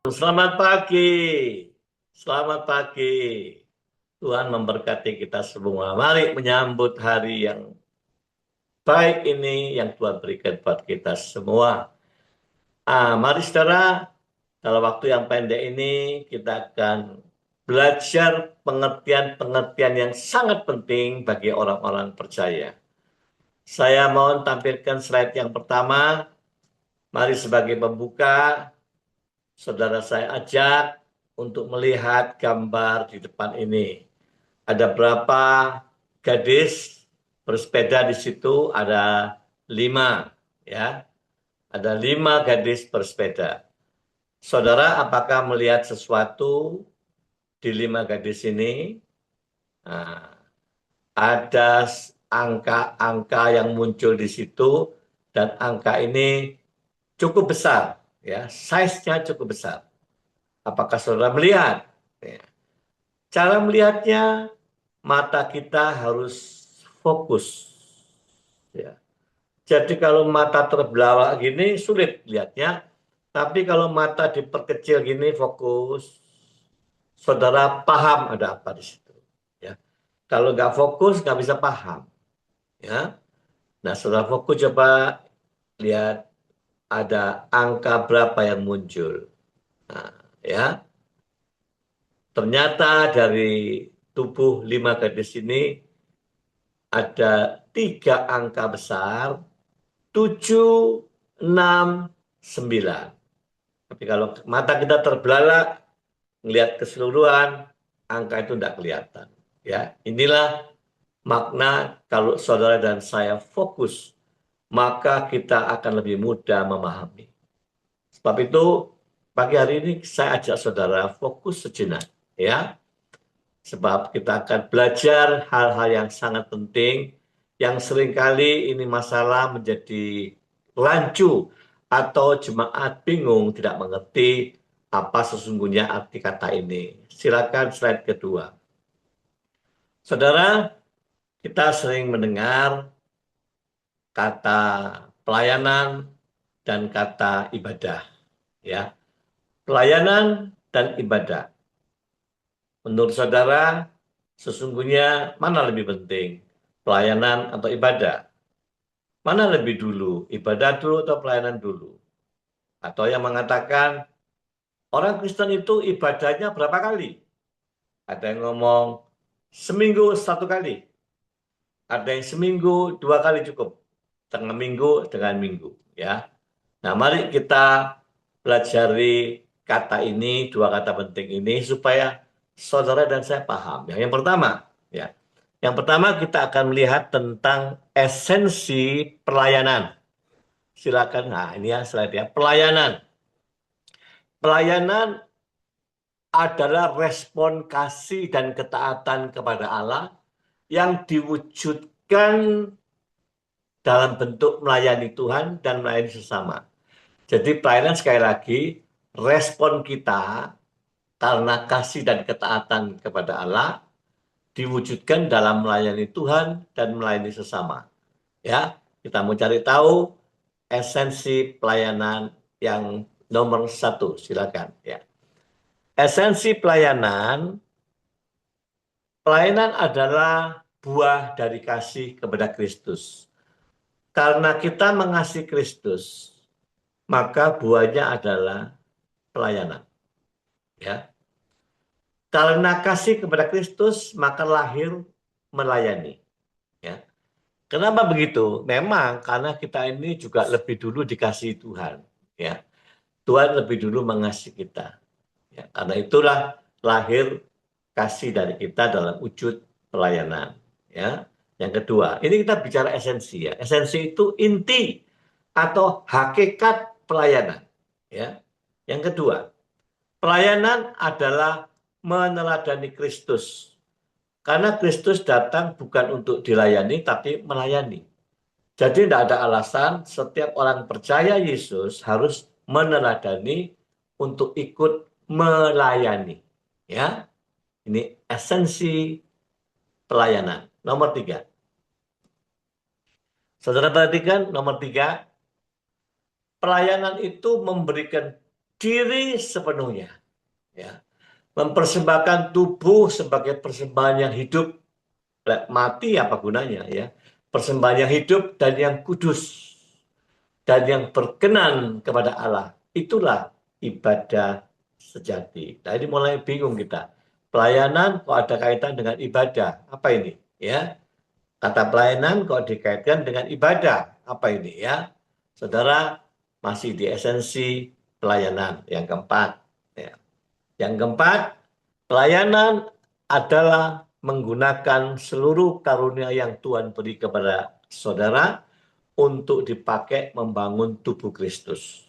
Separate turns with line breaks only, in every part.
Selamat pagi, selamat pagi. Tuhan memberkati kita semua. Mari menyambut hari yang baik ini yang Tuhan berikan buat kita semua. Mari saudara, dalam waktu yang pendek ini kita akan belajar pengertian-pengertian yang sangat penting bagi orang-orang percaya. Saya mohon tampilkan slide yang pertama. Mari sebagai pembuka, saudara saya ajak untuk melihat gambar di depan ini. Ada berapa gadis bersepeda di situ? Ada 5, ya. Ada 5 gadis bersepeda. Saudara, apakah melihat sesuatu di 5 gadis ini? Nah, ada angka-angka yang muncul di situ dan angka ini cukup besar, ya. Size-nya cukup besar. Apakah saudara melihat? Ya. Cara melihatnya, mata kita harus fokus. Ya. Jadi kalau mata terbelalak gini sulit lihatnya, tapi kalau mata diperkecil gini fokus, saudara paham ada apa di situ. Ya. Kalau nggak fokus nggak bisa paham. Ya. Nah, saudara fokus coba lihat ada angka berapa yang muncul. Nah, ya. Ternyata dari tubuh 5 gadis ini ada 3 angka besar, 7, 6, 9. Tapi kalau mata kita terbelalak, melihat keseluruhan, angka itu tidak kelihatan. Ya, inilah makna kalau saudara dan saya fokus, maka kita akan lebih mudah memahami. Sebab itu, pagi hari ini saya ajak saudara fokus sejenak. Ya, sebab kita akan belajar hal-hal yang sangat penting yang seringkali ini masalah menjadi rancu atau jemaat bingung tidak mengerti apa sesungguhnya arti kata ini. Silakan slide kedua. Saudara, kita sering mendengar kata pelayanan dan kata ibadah, ya. Pelayanan dan ibadah. Menurut saudara, sesungguhnya mana lebih penting? Pelayanan atau ibadah? Mana lebih dulu? Ibadah dulu atau pelayanan dulu? Atau yang mengatakan, orang Kristen itu ibadahnya berapa kali? Ada yang ngomong, seminggu 1 kali. Ada yang seminggu 2 kali cukup. Tengah minggu dengan minggu. Ya. Nah, mari kita pelajari kata ini, 2 kata penting ini, supaya saudara dan saya paham. Yang pertama, ya. Yang pertama kita akan melihat tentang esensi pelayanan. Silakan, nah ini ya slide ya, pelayanan. Pelayanan adalah respon kasih dan ketaatan kepada Allah yang diwujudkan dalam bentuk melayani Tuhan dan melayani sesama. Jadi pelayanan sekali lagi, respon kita karena kasih dan ketaatan kepada Allah diwujudkan dalam melayani Tuhan dan melayani sesama. Ya, kita mau cari tahu esensi pelayanan yang nomor 1, silakan. Ya, esensi pelayanan, pelayanan adalah buah dari kasih kepada Kristus. Karena kita mengasihi Kristus, maka buahnya adalah pelayanan. Ya, karena kasih kepada Kristus, maka lahir melayani. Ya. Kenapa begitu? Memang karena kita ini juga lebih dulu dikasihi Tuhan. Ya. Tuhan lebih dulu mengasihi kita. Ya. Karena itulah lahir kasih dari kita dalam wujud pelayanan. Ya. Yang kedua, ini kita bicara esensi ya. Esensi itu inti atau hakikat pelayanan. Ya. Yang kedua, pelayanan adalah meneladani Kristus. Karena Kristus datang bukan untuk dilayani, tapi melayani. Jadi tidak ada alasan setiap orang percaya Yesus harus meneladani untuk ikut melayani. Ya, ini esensi pelayanan. Nomor 3. Saudara perhatikan nomor 3, pelayanan itu memberikan diri sepenuhnya, ya. Mempersembahkan tubuh sebagai persembahan yang hidup, mati apa gunanya, ya. Persembahan yang hidup dan yang kudus dan yang berkenan kepada Allah. Itulah ibadah sejati. Nah, ini mulai bingung kita. Pelayanan kok ada kaitan dengan ibadah? Apa ini? Ya, kata pelayanan kok dikaitkan dengan ibadah? Apa ini? Ya, saudara, masih di esensi pelayanan. Yang keempat, ya. Yang keempat, pelayanan adalah menggunakan seluruh karunia yang Tuhan beri kepada saudara untuk dipakai membangun tubuh Kristus.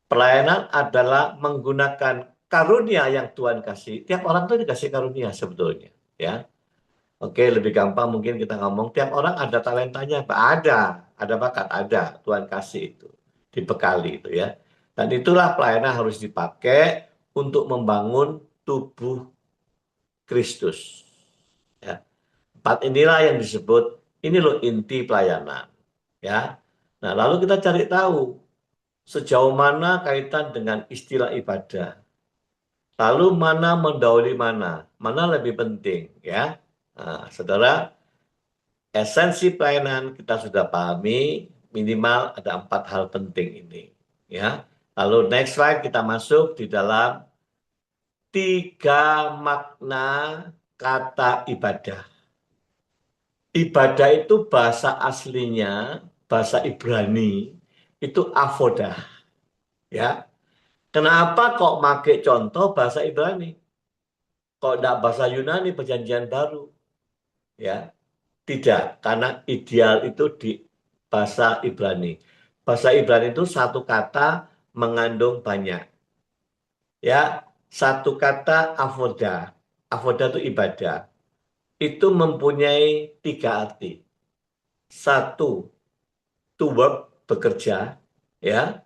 Pelayanan adalah menggunakan karunia yang Tuhan kasih. Tiap orang tuh dikasih karunia sebetulnya, ya. Oke, lebih gampang mungkin kita ngomong tiap orang ada talentanya, ada bakat, ada Tuhan kasih itu, dibekali itu, ya. Dan itulah pelayanan harus dipakai untuk membangun tubuh Kristus. Ya. Empat inilah yang disebut, ini loh inti pelayanan. Ya. Nah, lalu kita cari tahu sejauh mana kaitan dengan istilah ibadah. Lalu mana mendahului mana lebih penting, ya. Nah, saudara, esensi pelayanan kita sudah pahami, minimal ada 4 hal penting ini, ya. Lalu next slide kita masuk di dalam 3 makna kata ibadah. Ibadah itu bahasa aslinya, bahasa Ibrani, itu avodah. Ya, kenapa kok pakai contoh bahasa Ibrani? Kok tidak bahasa Yunani perjanjian baru? Ya, tidak, karena ideal itu di bahasa Ibrani. Bahasa Ibrani itu satu kata mengandung banyak. Ya, satu kata avoda. Avoda itu ibadah. Itu mempunyai 3 arti. Satu, to work, bekerja, ya.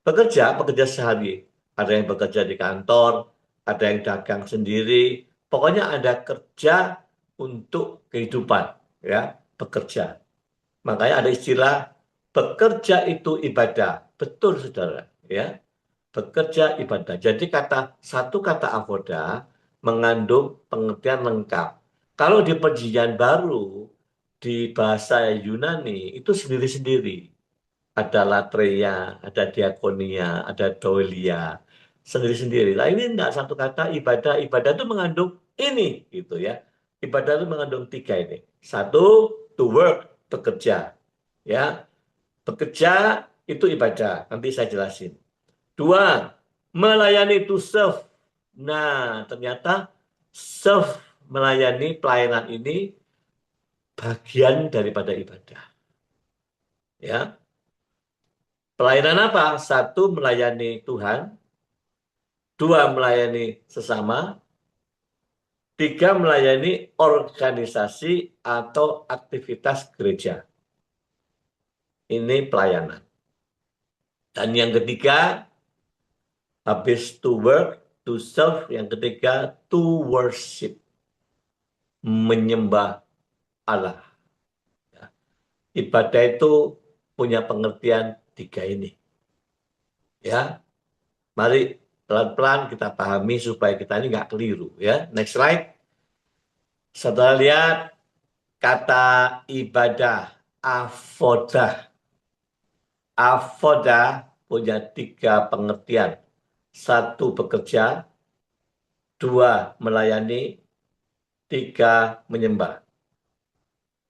Bekerja sehari. Ada yang bekerja di kantor, ada yang dagang sendiri. Pokoknya ada kerja untuk kehidupan, ya, bekerja. Makanya ada istilah bekerja itu ibadah. Betul, saudara, ya. Bekerja ibadah. Jadi satu kata avoda mengandung pengertian lengkap. Kalau di perjanjian baru di bahasa Yunani itu sendiri-sendiri, ada latreia, ada diakonia, ada doilia, sendiri-sendiri. Nah, ini enggak satu kata ibadah. Ibadah itu mengandung ini, gitu, ya. Ibadah itu mengandung 3 ini. Satu, to work, bekerja, ya. Bekerja itu ibadah. Nanti saya jelasin. 2, melayani to serve. Nah, ternyata serve, melayani, pelayanan ini bagian daripada ibadah, ya. Pelayanan apa? Satu, melayani Tuhan. 2, melayani sesama. 3, melayani organisasi atau aktivitas gereja. Ini pelayanan. Dan yang ketiga, habis to work, to serve. Yang ketiga, to worship. Menyembah Allah. Ibadah itu punya pengertian 3 ini. Ya, mari pelan-pelan kita pahami supaya kita ini nggak keliru, ya. Next slide. Saudara lihat kata ibadah, avodah. Avodah punya 3 pengertian. 1, bekerja. 2, melayani. 3, menyembah.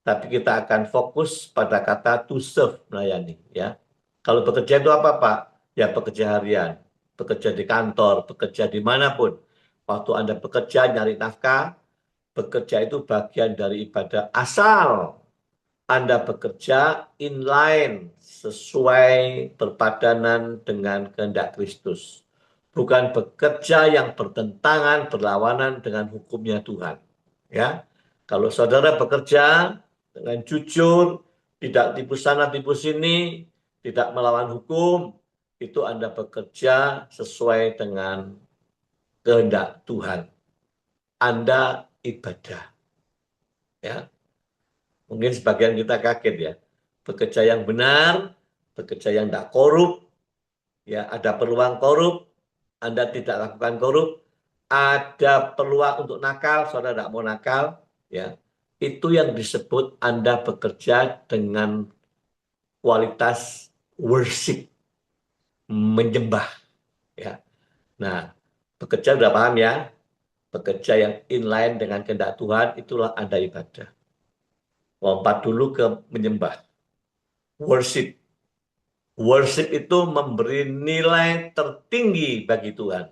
Tapi kita akan fokus pada kata to serve, melayani, ya. Kalau bekerja itu apa, Pak? Ya, bekerja harian, bekerja di kantor, bekerja dimanapun. Waktu Anda bekerja nyari nafkah, bekerja itu bagian dari ibadah. Asal Anda bekerja inline, sesuai berpadanan dengan kehendak Kristus. Bukan bekerja yang bertentangan, berlawanan dengan hukumnya Tuhan. Ya, kalau saudara bekerja dengan jujur, tidak tipu sana, tipu sini, tidak melawan hukum, itu Anda bekerja sesuai dengan kehendak Tuhan. Anda ibadah. Ya, mungkin sebagian kita kaget, ya. Bekerja yang benar, bekerja yang tidak korup, ya ada peluang korup, Anda tidak lakukan korup, ada peluang untuk nakal, saudara tidak mau nakal, ya itu yang disebut Anda bekerja dengan kualitas worship, menyembah, ya. Nah, bekerja udah paham ya, bekerja yang inline dengan kehendak Tuhan, itulah Anda ibadah. Lompat dulu ke menyembah, worship. Worship itu memberi nilai tertinggi bagi Tuhan.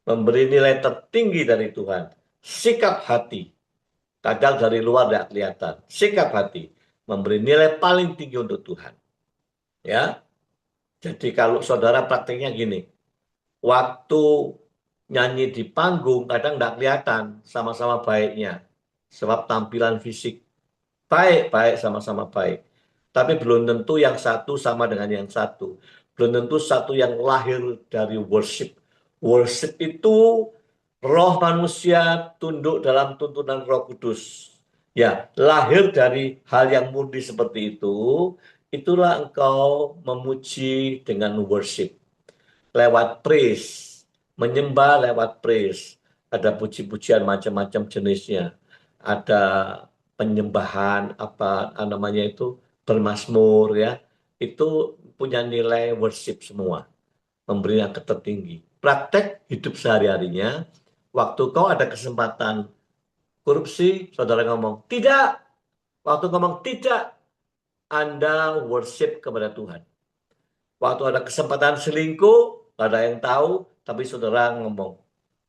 Memberi nilai tertinggi dari Tuhan. Sikap hati. Kadang dari luar tidak kelihatan. Sikap hati. Memberi nilai paling tinggi untuk Tuhan. Ya. Jadi kalau saudara praktiknya gini. Waktu nyanyi di panggung kadang tidak kelihatan sama-sama baiknya. Sebab tampilan fisik. Baik-baik sama-sama baik. Tapi belum tentu yang satu sama dengan yang satu. Belum tentu satu yang lahir dari worship. Worship itu roh manusia tunduk dalam tuntunan Roh Kudus. Ya, lahir dari hal yang murni seperti itu, itulah engkau memuji dengan worship. Lewat praise, menyembah lewat praise. Ada puji-pujian macam-macam jenisnya. Ada penyembahan apa namanya itu bermazmur ya. Itu punya nilai worship semua, memberi yang tertinggi. Praktek hidup sehari-harinya, waktu kau ada kesempatan korupsi, saudara ngomong, tidak. Waktu ngomong tidak, Anda worship kepada Tuhan. Waktu ada kesempatan selingkuh, gak ada yang tahu, tapi saudara ngomong,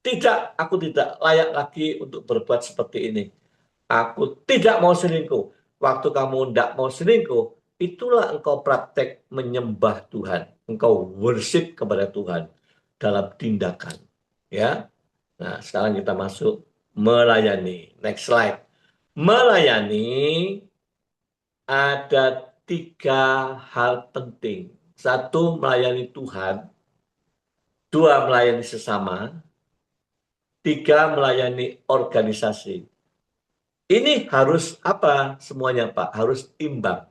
tidak, aku tidak layak lagi untuk berbuat seperti ini. Aku tidak mau selingkuh. Waktu kamu tidak mau selingkuh, itulah engkau praktek menyembah Tuhan. Engkau worship kepada Tuhan dalam tindakan. Ya. Nah, sekarang kita masuk melayani. Next slide. Melayani ada 3 hal penting. 1, melayani Tuhan. 2, melayani sesama. 3, melayani organisasi. Ini harus apa semuanya, Pak? Harus imbang.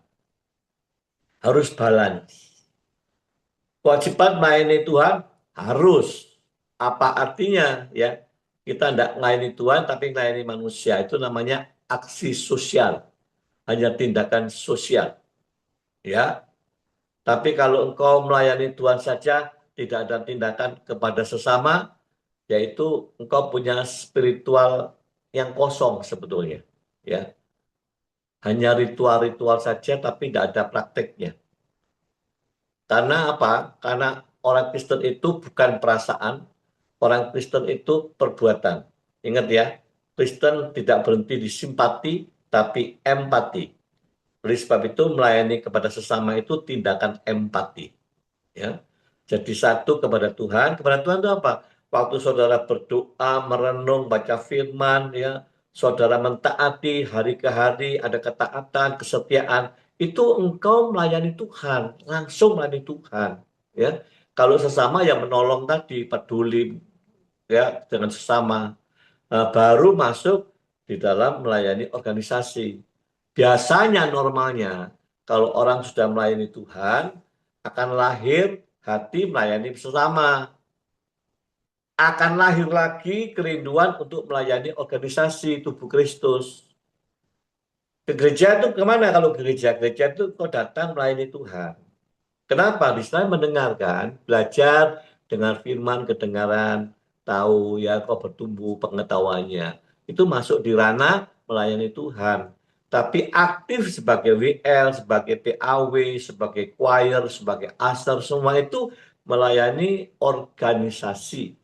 Harus balance. Kewajiban melayani Tuhan harus. Apa artinya? Ya, kita tidak melayani Tuhan tapi melayani manusia. Itu namanya aksi sosial. Hanya tindakan sosial. Ya, tapi kalau engkau melayani Tuhan saja, tidak ada tindakan kepada sesama, yaitu engkau punya spiritual yang kosong sebetulnya. Ya, hanya ritual-ritual saja, tapi tidak ada prakteknya. Karena apa? Karena orang Kristen itu bukan perasaan, orang Kristen itu perbuatan. Ingat ya, Kristen tidak berhenti di simpati, tapi empati. Oleh sebab itu melayani kepada sesama itu tindakan empati. Ya. Jadi satu kepada Tuhan itu apa? Waktu saudara berdoa, merenung, baca firman, ya, saudara mentaati hari ke hari, ada ketaatan, kesetiaan, itu engkau melayani Tuhan, langsung melayani Tuhan. Ya, kalau sesama yang menolong tadi, peduli, ya, dengan sesama. Nah, baru masuk di dalam melayani organisasi. Biasanya normalnya, kalau orang sudah melayani Tuhan, akan lahir hati melayani sesama. Akan lahir lagi kerinduan untuk melayani organisasi tubuh Kristus. Ke gereja itu kemana kalau gereja? Gereja itu kau datang melayani Tuhan. Kenapa? Di sana mendengarkan, belajar dengan firman, kedengaran, tahu ya kau bertumbuh pengetahuannya. Itu masuk di ranah melayani Tuhan. Tapi aktif sebagai WL, sebagai PAW, sebagai choir, sebagai asar, semua itu melayani organisasi.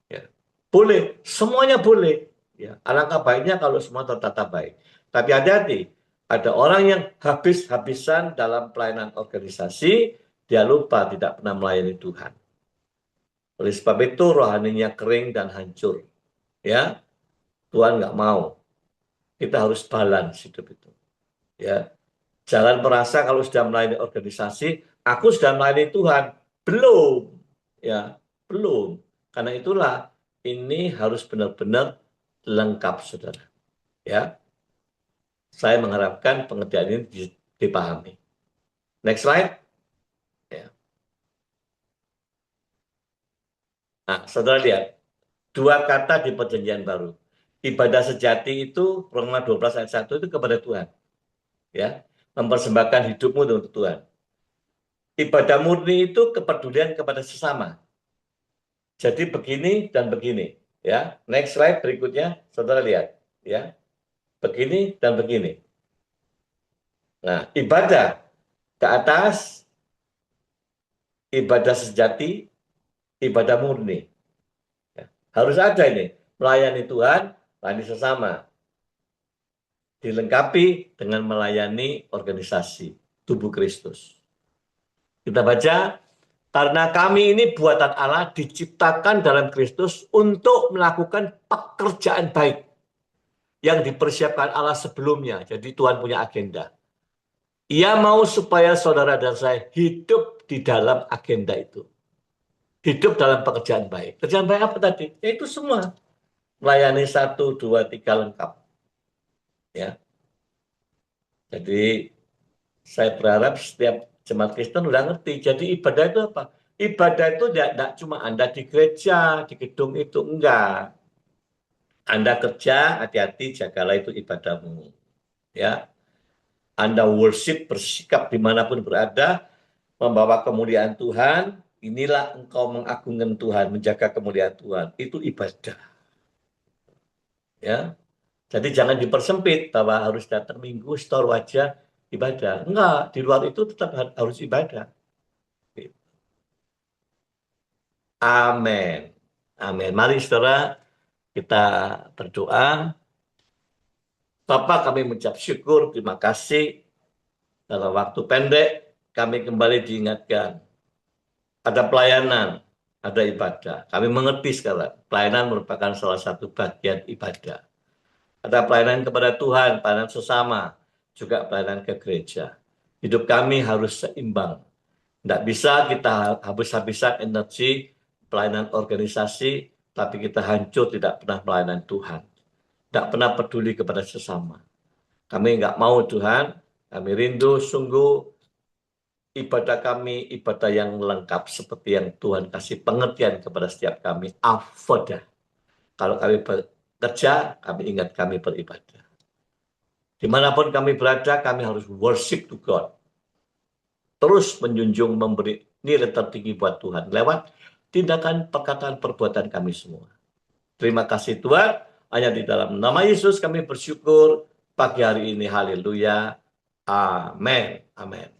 Ya. Boleh, semuanya boleh. Ya. Alangkah baiknya kalau semua tertata baik. Tapi hati-hati, ada orang yang habis-habisan dalam pelayanan organisasi, dia lupa tidak pernah melayani Tuhan. Oleh sebab itu rohaninya kering dan hancur. Ya, Tuhan nggak mau. Kita harus balance hidup itu. Ya, jangan merasa kalau sudah melayani organisasi, aku sudah melayani Tuhan. Belum. Ya, belum. Karena itulah ini harus benar-benar lengkap, saudara. Ya, saya mengharapkan pengertian ini dipahami. Next slide. Ya. Nah, saudara lihat, dua kata di perjanjian baru. Ibadah sejati itu, Roma 12 ayat 1 itu kepada Tuhan. Ya, mempersembahkan hidupmu untuk Tuhan. Ibadah murni itu kepedulian kepada sesama. Jadi begini dan begini. Ya, next slide berikutnya, saudara lihat. Ya, begini dan begini. Nah, ibadah ke atas, ibadah sejati, ibadah murni. Ya, harus ada ini, melayani Tuhan, melayani sesama. Dilengkapi dengan melayani organisasi tubuh Kristus. Kita baca, karena kami ini buatan Allah diciptakan dalam Kristus untuk melakukan pekerjaan baik yang dipersiapkan Allah sebelumnya. Jadi Tuhan punya agenda. Ia mau supaya saudara dan saya hidup di dalam agenda itu. Hidup dalam pekerjaan baik. Pekerjaan baik apa tadi? Ya itu semua. Melayani 1, 2, 3 lengkap. Ya. Jadi saya berharap setiap jemaat Kristen udah ngerti. Jadi ibadah itu apa? Ibadah itu tidak cuma Anda di gereja, di gedung itu. Enggak. Anda kerja, hati-hati, jagalah itu ibadahmu. Ya, Anda worship, bersikap dimanapun berada, membawa kemuliaan Tuhan, inilah engkau mengagungkan Tuhan, menjaga kemuliaan Tuhan. Itu ibadah. Ya, jadi jangan dipersempit bahwa harus datang minggu, store wajah, ibadah. Enggak, di luar itu tetap harus ibadah. Amin. Amin. Mari saudara, kita berdoa. Bapak, kami mengucap syukur, terima kasih. Dalam waktu pendek, kami kembali diingatkan. Ada pelayanan, ada ibadah. Kami mengerti sekarang, pelayanan merupakan salah satu bagian ibadah. Ada pelayanan kepada Tuhan, pelayanan sesama, juga pelayanan ke gereja. Hidup kami harus seimbang. Tidak bisa kita habis-habisan energi pelayanan organisasi, tapi kita hancur tidak pernah pelayanan Tuhan. Tidak pernah peduli kepada sesama. Kami nggak mau Tuhan, kami rindu sungguh ibadah kami, ibadah yang lengkap seperti yang Tuhan kasih pengertian kepada setiap kami. Avodah. Kalau kami bekerja, kami ingat kami beribadah. Dimanapun kami berada, kami harus worship to God. Terus menjunjung, memberi nilai tertinggi buat Tuhan. Lewat tindakan, perkataan, perbuatan kami semua. Terima kasih Tuhan. Hanya di dalam nama Yesus kami bersyukur pagi hari ini. Haleluya. Amin. Amin.